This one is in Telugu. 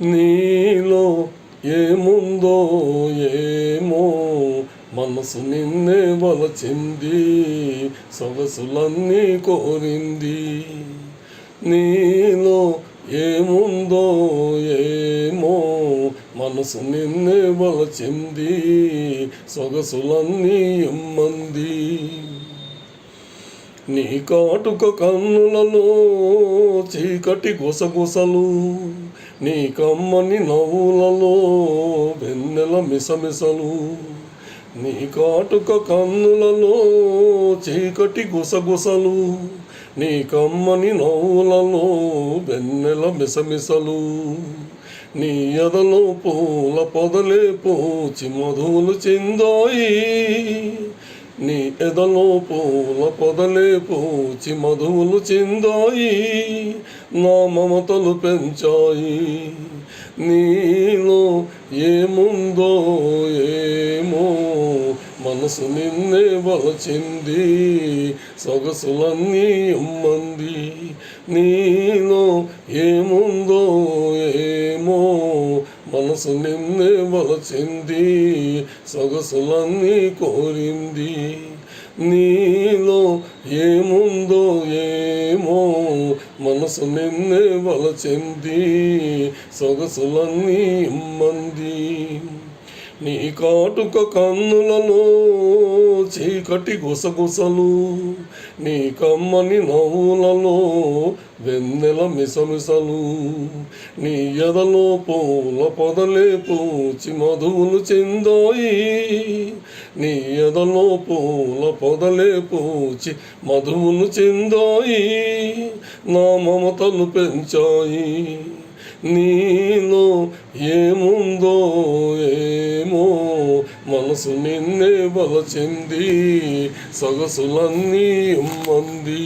నీలో ఏముందో ఏమో మనసు నిన్నే వలచింది, సొగసులన్నీ కోరింది. నీలో ఏముందో ఏమో మనసు నిన్నే వలచింది, సొగసులన్నీ ఇమ్మంది. నీ కాటుక కన్నులలో చీకటి గుసగుసలు, నీ కమ్మని నవ్వులలో వెన్నెల మిసమిసలు. నీ కాటుక కన్నులలో చీకటి గుసగుసలు, నీ కమ్మని నవ్వులలో వెన్నెల మిసమిసలు. నీ ఎదలో పూల పొదలే పూచి మధువులు చిందాయి, నీ ఎదలో పూల పొదలే పూచి మధువులు చిందాయి, నా మమతలు పెంచాయి. నీలో ఏముందో ఏమో మనసు నిన్నే వలచింది, సొగసులన్నీ ఇమ్మంది. నీలో ఏముందో ఏమో మనసు నిన్నే వలచింది, సొగసులన్నీ కోరింది. నీలో ఏముందో ఏమో మనసు నిన్నే వలచింది, సొగసులన్నీ ఇమ్మంది. నీ కాటుక కన్నులలో చీకటి గుసగుసలు, నీ కమ్మని నవ్వులలో వెన్నెల మిసమిసలు. నీ ఎదలో పూల పొదలే పూచి మధువులు చిందాయి, నీ ఎదలో పూల పొదలే పూచి మధువులు చిందాయి, నా మమతలు పెంచాయి. నీలో ఏముందో ఏమో మనసు నిన్నే వలచింది, సొగసులన్నీ ఇమ్మంది.